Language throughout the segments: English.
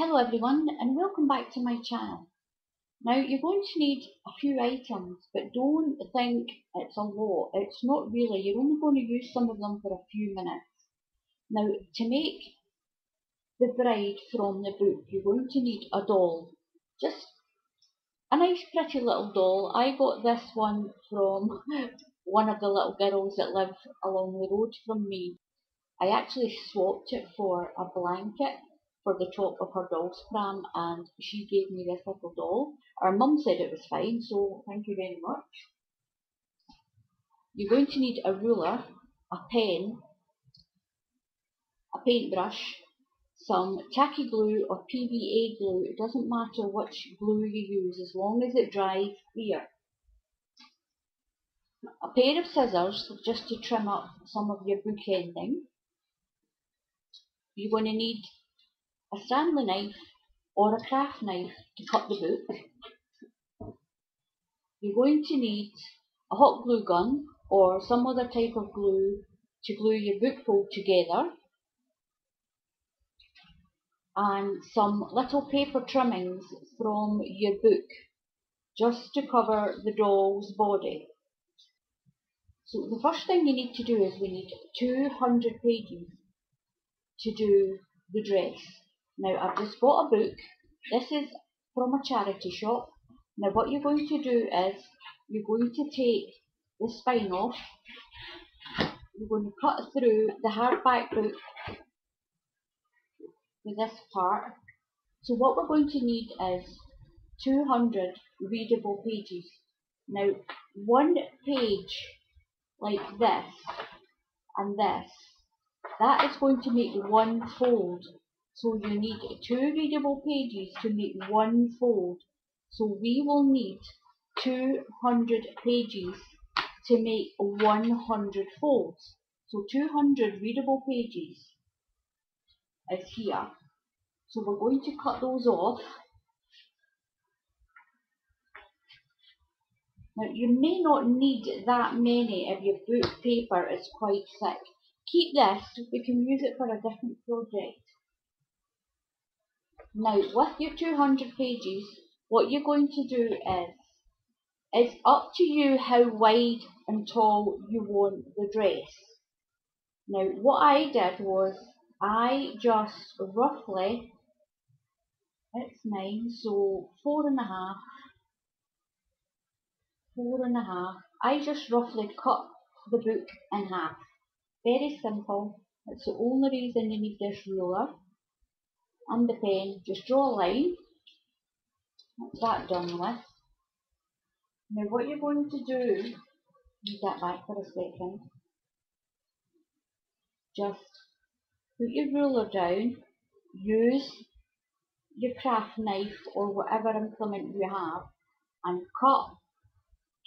Hello everyone and welcome back to my channel. Now you're going to need a few items, but don't think it's a lot. It's not really. You're only going to use some of them for a few minutes. Now to make the bride from the book, you're going to need a doll. Just a nice pretty little doll. I got this one from one of the little girls that live along the road from me. I actually swapped it for a blanket for the top of her doll's pram, and she gave me this little doll. Our mum said it was fine, so thank you very much. You're going to need a ruler, a pen, a paintbrush, some tacky glue or PVA glue. It doesn't matter which glue you use as long as it dries clear. A pair of scissors just to trim up some of your book ending. You're going to need a Stanley knife or a craft knife to cut the book. You're going to need a hot glue gun or some other type of glue to glue your book fold together, and some little paper trimmings from your book just to cover the doll's body. So the first thing you need to do is we need 200 pages to do the dress. Now I've just bought a book. This is from a charity shop. Now what you're going to do is you're going to take the spine off. You're going to cut through the hardback book with this part. So what we're going to need is 200 readable pages. Now one page like this and this, that is going to make one fold. So you need 2 readable pages to make one fold. So we will need 200 pages to make 100 folds. So 200 readable pages is here. So we're going to cut those off. Now you may not need that many if your book paper is quite thick. Keep this, we can use it for a different project. Now with your 200 pages, what you're going to do is, it's up to you how wide and tall you want the dress. Now what I did was, I just roughly, it's 9, so 4.5, I just roughly cut the book in half. Very simple. It's the only reason you need this ruler and the pen. Just draw a line. That's that done with. Now what you're going to do, leave that back for a second. Just put your ruler down, use your craft knife or whatever implement you have, and cut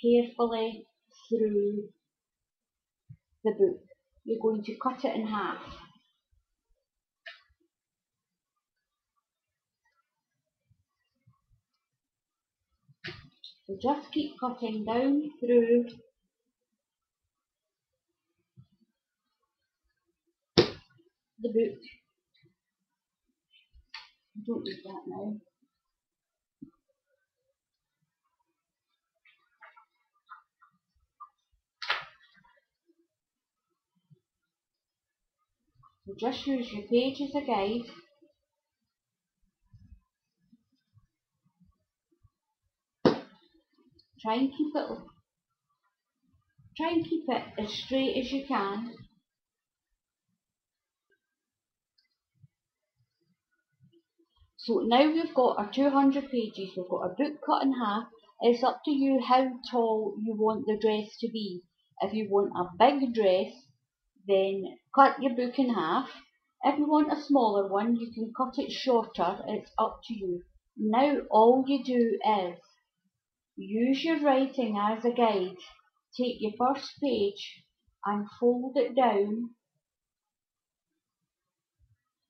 carefully through the book. You're going to cut it in half. So just keep cutting down through the book. Don't need that now. So just use your page as a guide. Try and keep it as straight as you can. So now we've got our 200 pages, we've got our book cut in half. It's up to you how tall you want the dress to be. If you want a big dress, then cut your book in half. If you want a smaller one, you can cut it shorter. It's up to you. Now all you do is use your writing as a guide. Take your first page and fold it down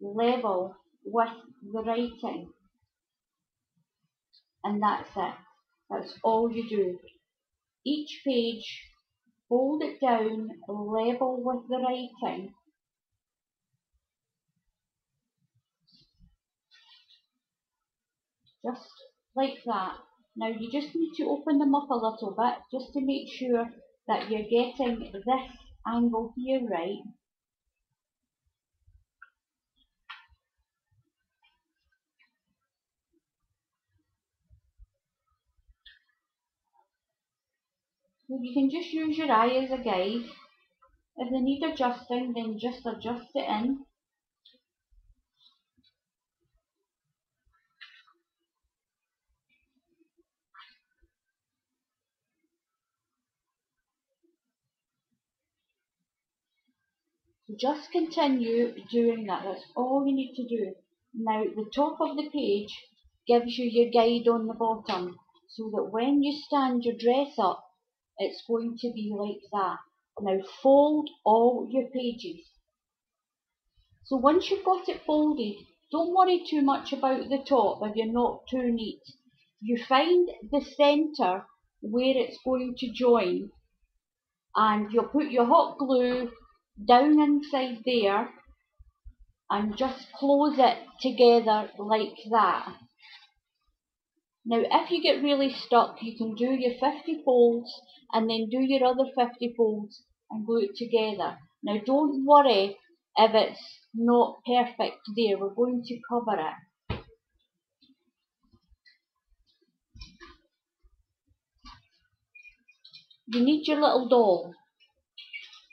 level with the writing, and that's it. That's all you do. Each page, fold it down level with the writing, just like that. Now you just need to open them up a little bit just to make sure that you're getting this angle here right. So you can just use your eye as a guide. If they need adjusting, then just adjust it in. So just continue doing that. That's all you need to do. Now the top of the page gives you your guide on the bottom, so that when you stand your dress up, it's going to be like that. Now fold all your pages. So once you've got it folded, don't worry too much about the top if you're not too neat. You find the centre where it's going to join, and you'll put your hot glue down inside there and just close it together like that. Now if you get really stuck, you can do your 50 folds and then do your other 50 folds and glue it together. Now don't worry if it's not perfect there, we're going to cover it. You need your little doll.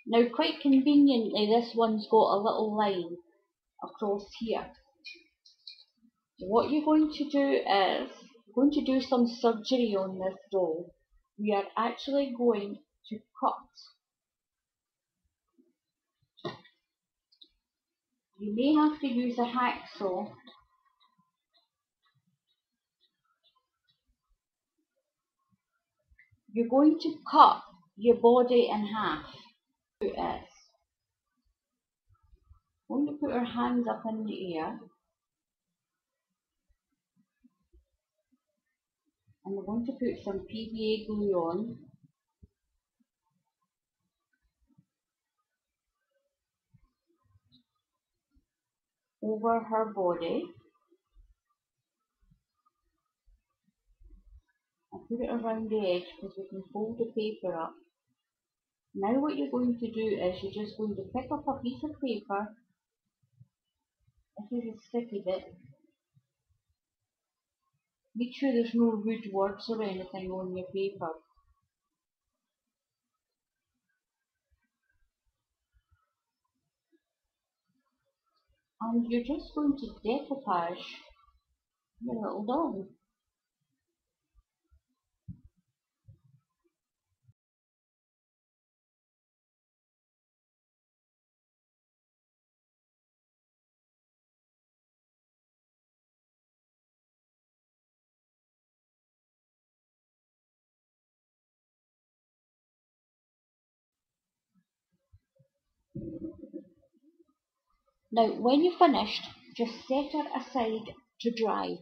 Now quite conveniently this one's got a little line across here. What you're going to do is, we're going to do some surgery on this doll. We are actually going to cut. You may have to use a hacksaw. You're going to cut your body in half. We're going to put our hands up in the air. And we're going to put some PVA glue on. Over her body. And put it around the edge because we can fold the paper up. Now what you're going to do is you're just going to pick up a piece of paper. This is a sticky bit. Make sure there's no rude words or anything on your paper. And you're just going to decoupage your little doll. Now when you're finished, just set her aside to dry.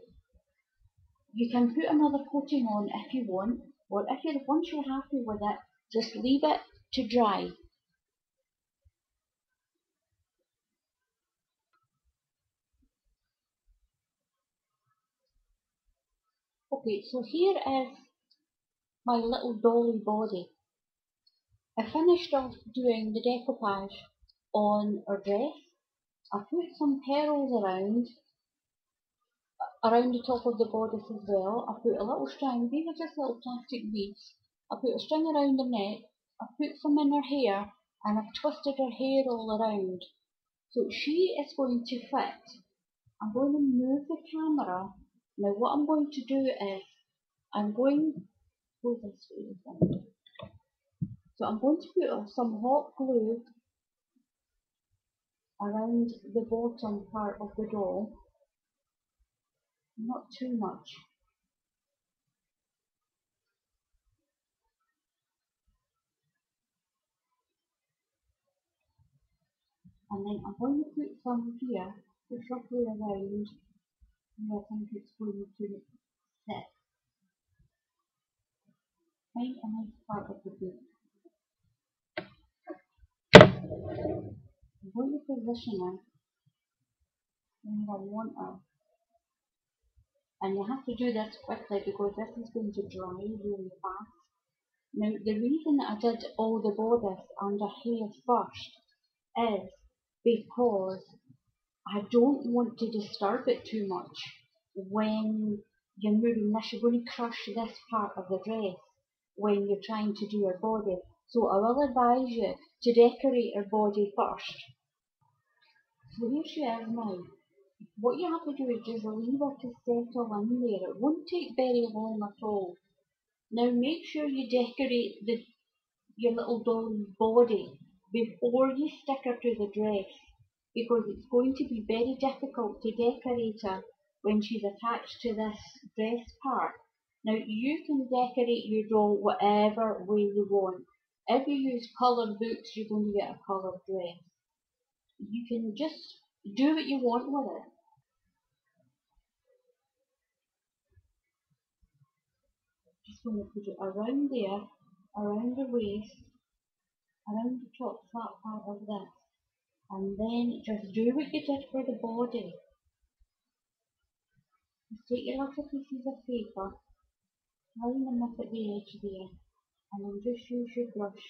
You can put another coating on if you want, or once you're happy with it, just leave it to dry. Okay, so here is my little dolly body. I finished off doing the decoupage on her dress. I put some pearls around the top of the bodice as well. I put a little string, these are just little plastic beads. I put a string around the neck, I put some in her hair, and I've twisted her hair all around. So she is going to fit. I'm going to move the camera. Now what I'm going to do is, I'm going to go this way. So I'm going to put some hot glue around the bottom part of the doll. Not too much. And then I'm going to put some here, just roughly around where I think it's going to sit. Find a nice part of the boot. I'm going to position her where I want her. And you have to do this quickly because this is going to dry really fast. Now, the reason that I did all the bodice and the hair first is because I don't want to disturb it too much. When you're moving this, you're going to crush this part of the dress when you're trying to do her body. So I will advise you to decorate her body first. So here she is now. What you have to do is just leave her to settle in there. It won't take very long at all. Now make sure you decorate your little doll's body before you stick her to the dress, because it's going to be very difficult to decorate her when she's attached to this dress part. Now you can decorate your doll whatever way you want. If you use coloured books, you're going to get a coloured dress. You can just do what you want with it. Just going to put it around there, around the waist, around the top flat part of this, and then just do what you did for the body. Just take your little pieces of paper, line them up at the edge there, and then just use your brush.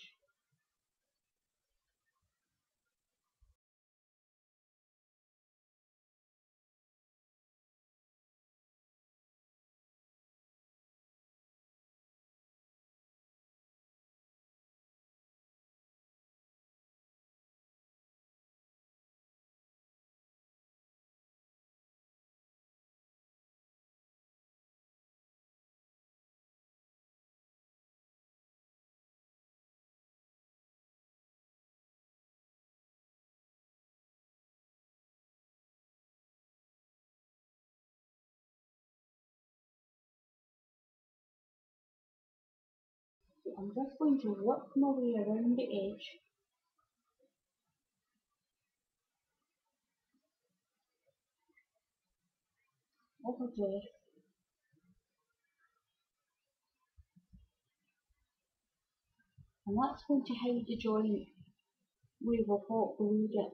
So I'm just going to work my way around the edge of the dress, and that's going to hide the joint where we've hot glued it.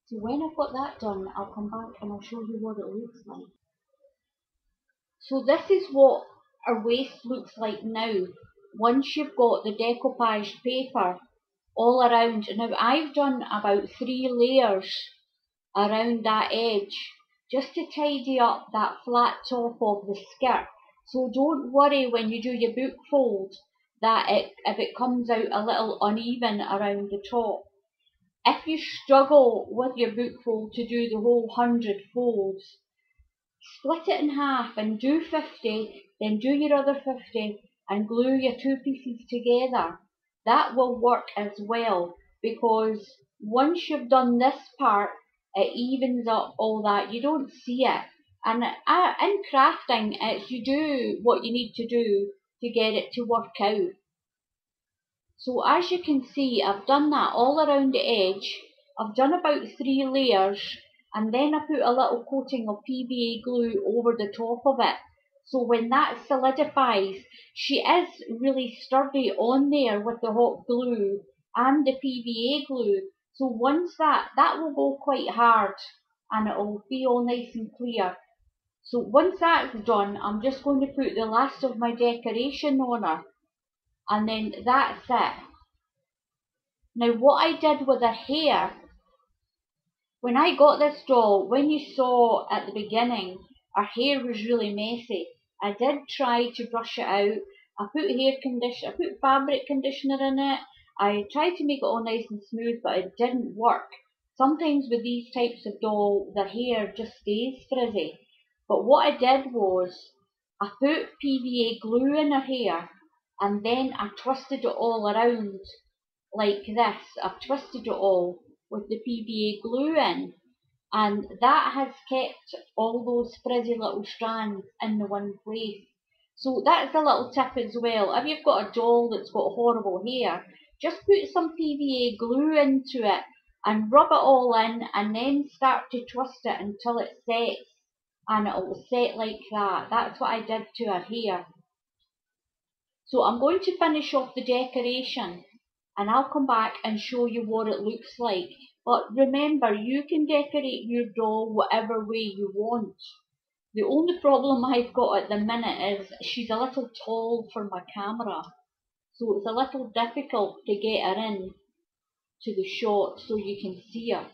So when I've got that done, I'll come back and I'll show you what it looks like. So this is what our waist looks like now, once you've got the decoupage paper all around. Now I've done about 3 layers around that edge, just to tidy up that flat top of the skirt. So don't worry when you do your book fold that if it comes out a little uneven around the top. If you struggle with your book fold to do the whole 100 folds, split it in half and do 50, then do your other 50 and glue your 2 pieces together. That will work as well, because once you've done this part, it evens up all that. You don't see it. And in crafting, it's you do what you need to do to get it to work out. So as you can see, I've done that all around the edge. I've done about 3 layers, and then I put a little coating of PVA glue over the top of it. So when that solidifies, she is really sturdy on there with the hot glue and the PVA glue. So once that will go quite hard and it'll be all nice and clear. So once that's done, I'm just going to put the last of my decoration on her, and then that's it. Now what I did with her hair, when I got this doll, when you saw at the beginning, her hair was really messy. I did try to brush it out. I put fabric conditioner in it. I tried to make it all nice and smooth, but it didn't work. Sometimes with these types of doll, the hair just stays frizzy. But what I did was, I put PVA glue in her hair, and then I twisted it all around like this. I've twisted it all with the PVA glue in, and that has kept all those frizzy little strands in the one place. So that's a little tip as well. If you've got a doll that's got horrible hair, just put some PVA glue into it and rub it all in, and then start to twist it until it sets, and it'll set like that. That's what I did to her hair. So I'm going to finish off the decoration, and I'll come back and show you what it looks like. But remember, you can decorate your doll whatever way you want. The only problem I've got at the minute is she's a little tall for my camera. So it's a little difficult to get her in to the shot so you can see her.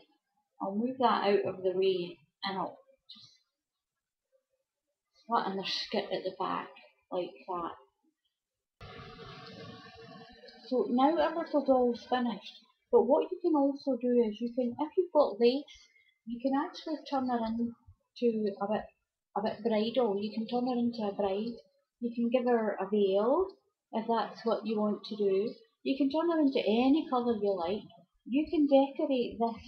I'll move that out of the way and I'll just flatten her skit at the back like that. So now our little doll's finished. But what you can also do is you can, if you've got lace, you can actually turn her into a bit bridal. You can turn her into a bride. You can give her a veil if that's what you want to do. You can turn her into any colour you like. You can decorate this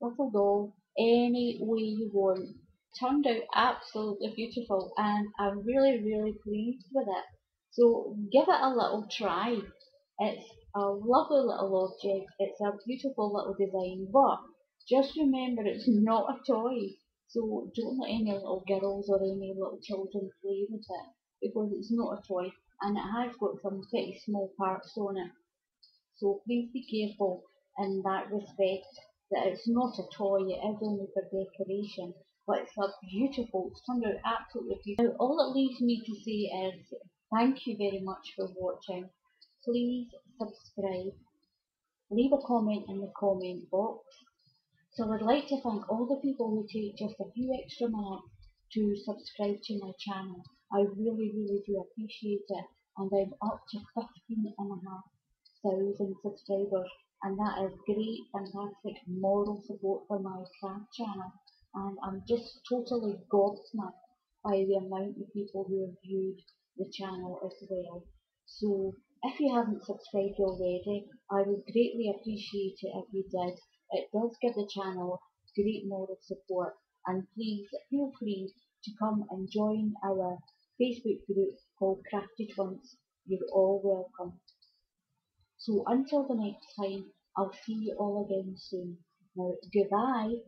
little doll any way you want. Turned out absolutely beautiful and I'm really, really pleased with it. So give it a little try. It's a lovely little object, it's a beautiful little design, but just remember it's not a toy. So don't let any little girls or any little children play with it because it's not a toy and it has got some pretty small parts on it. So please be careful in that respect that it's not a toy, it is only for decoration. But it's a beautiful, it's turned out absolutely beautiful. Now all it leaves me to say is thank you very much for watching. Please subscribe, leave a comment in the comment box. So I'd like to thank all the people who take just a few extra minutes to subscribe to my channel. I really, really do appreciate it, and I'm up to 15,500 subscribers, and that is great, fantastic moral support for my craft channel, and I'm just totally gobsmacked by the amount of people who have viewed the channel as well. So if you haven't subscribed already, I would greatly appreciate it if you did. It does give the channel great moral support, and please feel free to come and join our Facebook group called Crafted Once. You're all welcome. So until the next time, I'll see you all again soon. Now, goodbye.